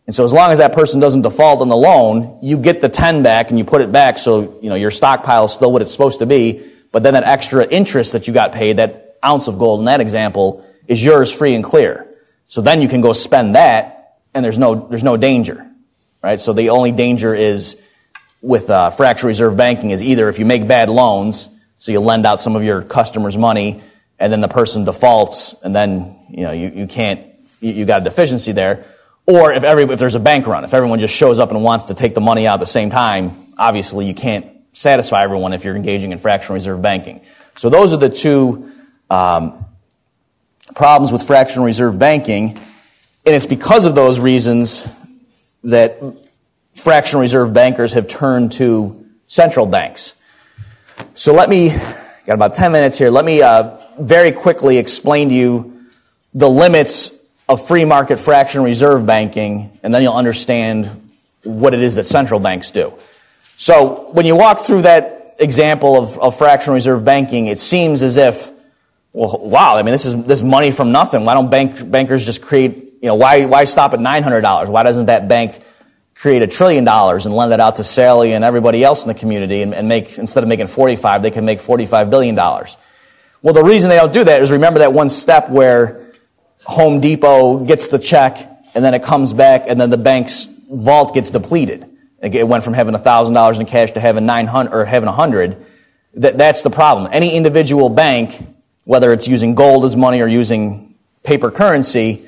And so as long as that person doesn't default on the loan, you get the 10 back and you put it back so, your stockpile is still what it's supposed to be. But then that extra interest that you got paid, that ounce of gold in that example, is yours free and clear. So then you can go spend that and there's no danger. Right? So the only danger is with fractional reserve banking is either if you make bad loans, so you lend out some of your customers' money, and then the person defaults, and then you got a deficiency there, or if there's a bank run, if everyone just shows up and wants to take the money out at the same time, obviously you can't satisfy everyone if you're engaging in fractional reserve banking. So those are the two problems with fractional reserve banking, and it's because of those reasons that fractional reserve bankers have turned to central banks. So got about 10 minutes here. Let me very quickly explain to you the limits of free market fractional reserve banking, and then you'll understand what it is that central banks do. So when you walk through that example of fractional reserve banking, it seems as if, well, wow, I mean, this is money from nothing. Why don't bankers just create, why stop at $900? Why doesn't that bank create $1 trillion and lend it out to Sally and everybody else in the community and make, instead of making 45, they can make $45 billion? Well, the reason they don't do that is, remember that one step where Home Depot gets the check and then it comes back and then the bank's vault gets depleted. It went from having $1,000 in cash to having 900 or having 100. That's the problem. Any individual bank, whether it's using gold as money or using paper currency,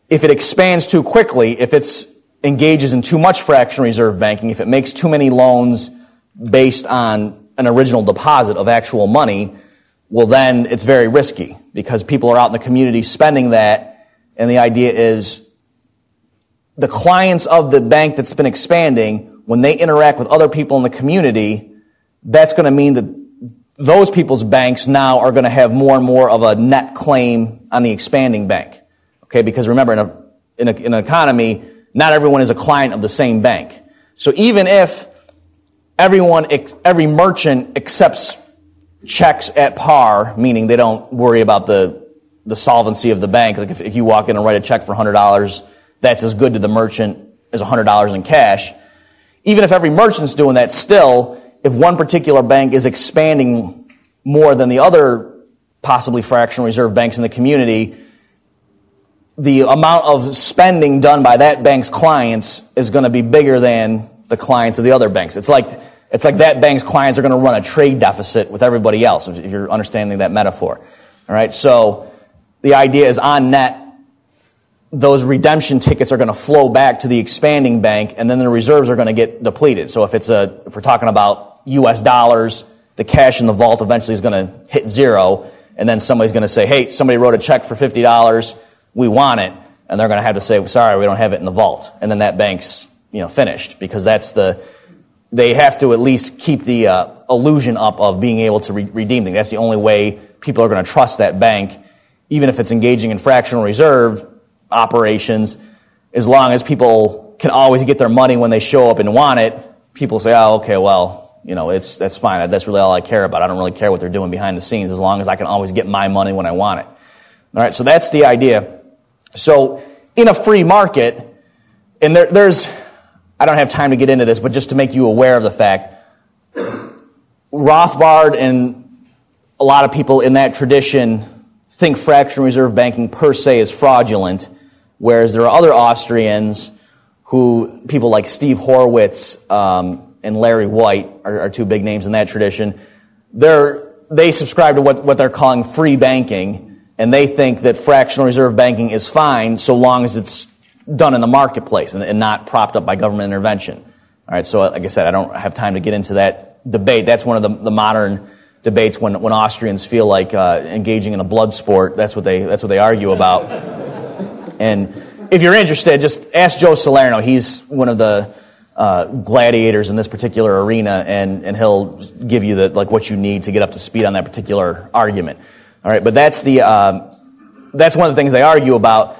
if it expands too quickly, if it engages in too much fractional reserve banking, if it makes too many loans based on an original deposit of actual money, well, then it's very risky because people are out in the community spending that, and the idea is the clients of the bank that's been expanding, when they interact with other people in the community, that's going to mean that those people's banks now are going to have more and more of a net claim on the expanding bank. Okay, because remember, in an economy, not everyone is a client of the same bank. So even if every merchant accepts checks at par, meaning they don't worry about the solvency of the bank, like if you walk in and write a check for $100, that's as good to the merchant as $100 in cash. Even if every merchant's doing that, still, if one particular bank is expanding more than the other possibly fractional reserve banks in the community, the amount of spending done by that bank's clients is going to be bigger than the clients of the other banks. It's like that bank's clients are going to run a trade deficit with everybody else, if you're understanding that metaphor. All right, so the idea is, on net, those redemption tickets are going to flow back to the expanding bank, and then the reserves are going to get depleted. So if we're talking about U.S. dollars, the cash in the vault eventually is going to hit zero, and then somebody's going to say, hey, somebody wrote a check for $50, we want it, and they're going to have to say, sorry, we don't have it in the vault. And then that bank's finished, because they have to at least keep the illusion up of being able to redeem things. That's the only way people are going to trust that bank, even if it's engaging in fractional reserve operations. As long as people can always get their money when they show up and want it, people say, oh, okay, well, that's fine. That's really all I care about. I don't really care what they're doing behind the scenes, as long as I can always get my money when I want it. All right, so that's the idea. So in a free market, and there's, I don't have time to get into this, but just to make you aware of the fact, Rothbard and a lot of people in that tradition think fractional reserve banking per se is fraudulent, whereas there are other Austrians who, people like Steve Horwitz and Larry White are two big names in that tradition. They subscribe to what they're calling free banking, and they think that fractional reserve banking is fine so long as it's done in the marketplace and not propped up by government intervention. All right, so like I said, I don't have time to get into that debate. That's one of the modern debates when Austrians feel like engaging in a blood sport. That's what they argue about. And if you're interested, just ask Joe Salerno. He's one of the gladiators in this particular arena, and he'll give you what you need to get up to speed on that particular argument. All right, but that's one of the things they argue about.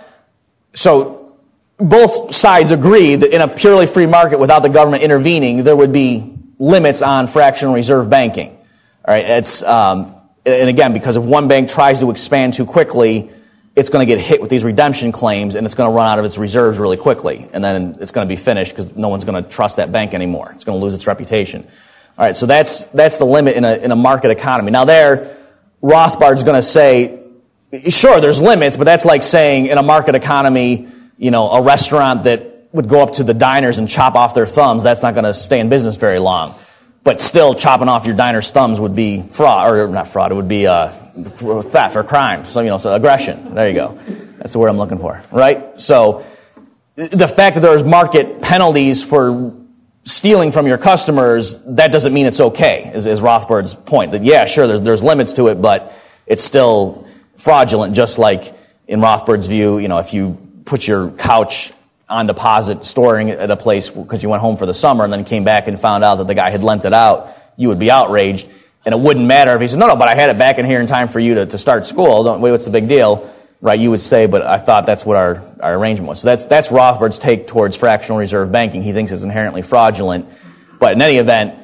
So both sides agree that in a purely free market without the government intervening, there would be limits on fractional reserve banking. All right, and again, because if one bank tries to expand too quickly, it's going to get hit with these redemption claims, and it's going to run out of its reserves really quickly, and then it's going to be finished because no one's going to trust that bank anymore. It's going to lose its reputation. All right, so that's the limit in a market economy. Now Rothbard's going to say, sure, there's limits, but that's like saying in a market economy, a restaurant that would go up to the diners and chop off their thumbs, that's not going to stay in business very long. But still, chopping off your diner's thumbs would be fraud, or not fraud, it would be theft or crime. So aggression. There you go. That's the word I'm looking for, right? So the fact that there's market penalties for stealing from your customers, that doesn't mean it's okay, is Rothbard's point. That, yeah, sure, there's limits to it, but it's still fraudulent, just like in Rothbard's view, if you put your couch on deposit, storing it at a place because you went home for the summer and then came back and found out that the guy had lent it out, you would be outraged. And it wouldn't matter if he said, no, but I had it back in here in time for you to start school. What's the big deal? Right, you would say, but I thought that's what our arrangement was. So that's Rothbard's take towards fractional reserve banking. He thinks it's inherently fraudulent. But in any event,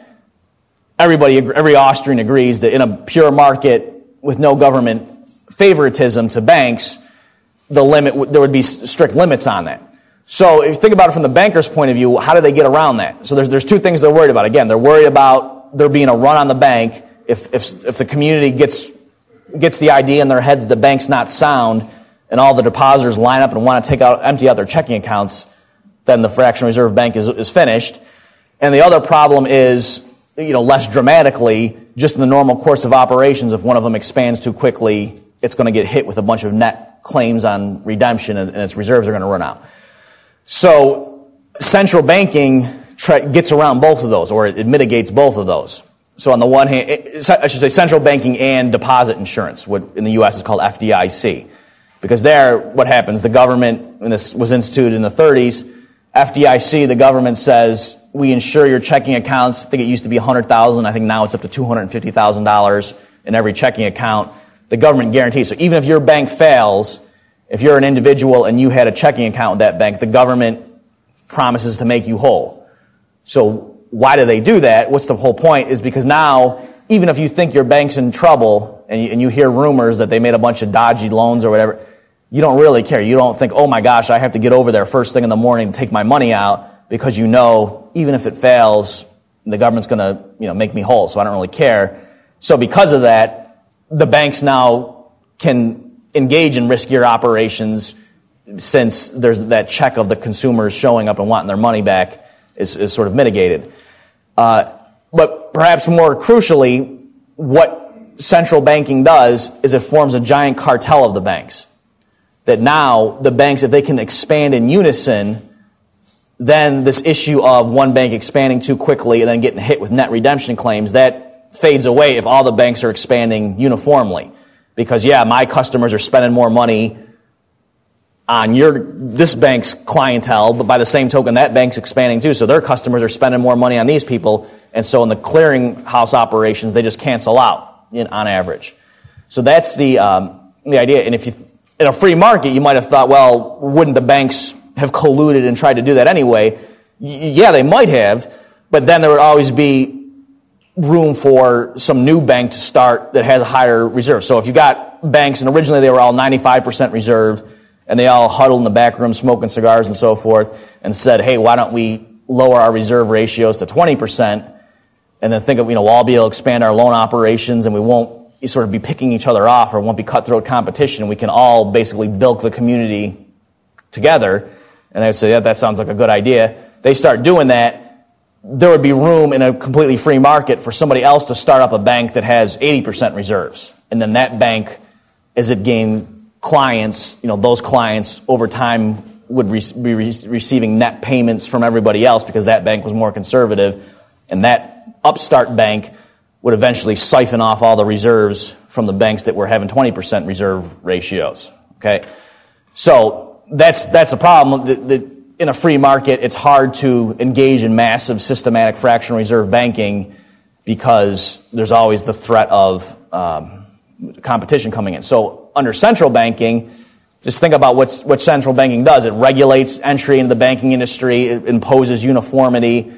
every Austrian agrees that in a pure market with no government favoritism to banks, there would be strict limits on that. So if you think about it from the banker's point of view, how do they get around that? So there's two things they're worried about. Again, they're worried about there being a run on the bank if the community gets the idea in their head that the bank's not sound and all the depositors line up and want to empty out their checking accounts, then the fractional reserve bank is finished. And the other problem is, less dramatically, just in the normal course of operations, if one of them expands too quickly, it's going to get hit with a bunch of net claims on redemption and its reserves are going to run out. So central banking gets around both of those, or it mitigates both of those. So on the one hand, I should say central banking and deposit insurance, what in the U.S. is called FDIC. Because there, what happens, the government, and this was instituted in the 30s, FDIC, the government says, we insure your checking accounts. I think it used to be $100,000. I think now it's up to $250,000 in every checking account. The government guarantees. So even if your bank fails, if you're an individual and you had a checking account with that bank, the government promises to make you whole. So why do they do that? What's the whole point? Is because now, even if you think your bank's in trouble and you hear rumors that they made a bunch of dodgy loans or whatever, you don't really care. You don't think, oh my gosh, I have to get over there first thing in the morning to take my money out, because even if it fails, the government's going to make me whole, so I don't really care. So because of that, the banks now can engage in riskier operations, since there's that check of the consumers showing up and wanting their money back is sort of mitigated. But perhaps more crucially, what central banking does is it forms a giant cartel of the banks. That now the banks, if they can expand in unison, then this issue of one bank expanding too quickly and then getting hit with net redemption claims, that fades away if all the banks are expanding uniformly. Because, my customers are spending more money on this bank's clientele, but by the same token, that bank's expanding too, so their customers are spending more money on these people, and so in the clearinghouse operations, they just cancel out on average. So that's the idea. And if in a free market, you might have thought, well, wouldn't the banks have colluded and tried to do that anyway? Yeah, they might have, but then there would always be room for some new bank to start that has a higher reserve. So if you got banks, and originally they were all 95% reserved, and they all huddled in the back room smoking cigars and so forth, and said, hey, why don't we lower our reserve ratios to 20%, and then think of, we'll all be able to expand our loan operations, and we won't sort of be picking each other off, or won't be cutthroat competition, and we can all basically bilk the community together. And I'd say, that sounds like a good idea. They start doing that, there would be room in a completely free market for somebody else to start up a bank that has 80% reserves. And then that bank, as it gained clients, those clients over time would be receiving net payments from everybody else because that bank was more conservative. And that upstart bank would eventually siphon off all the reserves from the banks that were having 20% reserve ratios. Okay? So that's the problem. In a free market, it's hard to engage in massive systematic fractional reserve banking because there's always the threat of competition coming in. So under central banking, just think about what central banking does. It regulates entry into the banking industry. It imposes uniformity.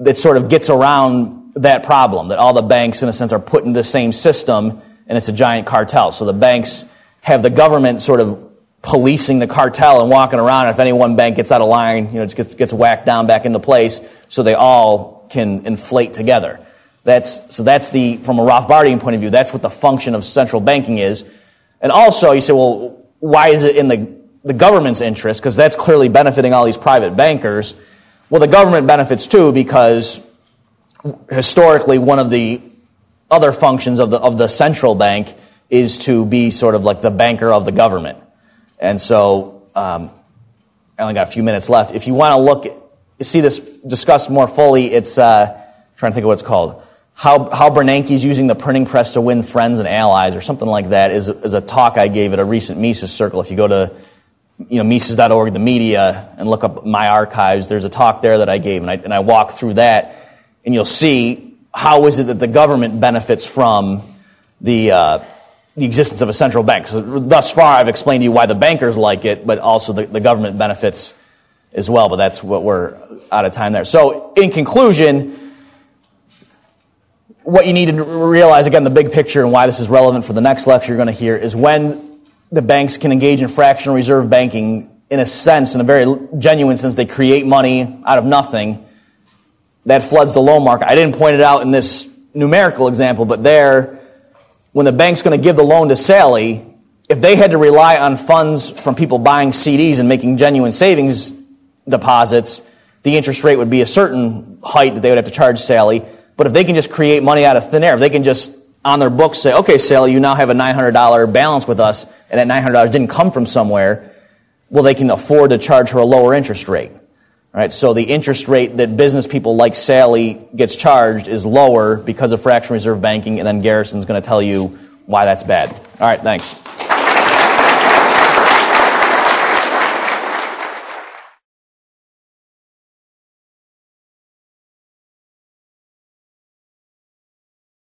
It sort of gets around that problem, that all the banks, in a sense, are put in the same system, and it's a giant cartel. So the banks have the government sort of policing the cartel and walking around, and if any one bank gets out of line, just gets whacked down back into place, so they all can inflate together. That's from a Rothbardian point of view, that's what the function of central banking is. And also, you say, well, why is it in the government's interest? Because that's clearly benefiting all these private bankers. Well, the government benefits too, because historically one of the other functions of the central bank is to be sort of like the banker of the government. And so, I only got a few minutes left. If you want to see this discussed more fully, it's, trying to think of what it's called. How Bernanke's using the printing press to win friends and allies, or something like that, is a talk I gave at a recent Mises Circle. If you go to, Mises.org, the media, and look up my archives, there's a talk there that I gave, and I walk through that, and you'll see how is it that the government benefits from the existence of a central bank. So thus far, I've explained to you why the bankers like it, but also the government benefits as well. But that's what we're out of time there. So in conclusion, what you need to realize, again, the big picture and why this is relevant for the next lecture you're going to hear is when the banks can engage in fractional reserve banking, in a sense, in a very genuine sense, they create money out of nothing. That floods the loan market. I didn't point it out in this numerical example, but there, when the bank's going to give the loan to Sally, if they had to rely on funds from people buying CDs and making genuine savings deposits, the interest rate would be a certain height that they would have to charge Sally. But if they can just create money out of thin air, if they can just, on their books, say, okay, Sally, you now have a $900 balance with us, and that $900 didn't come from somewhere, well, they can afford to charge her a lower interest rate. Right? So the interest rate that business people like Sally gets charged is lower because of fractional reserve banking, and then Garrison's going to tell you why that's bad. All right, thanks.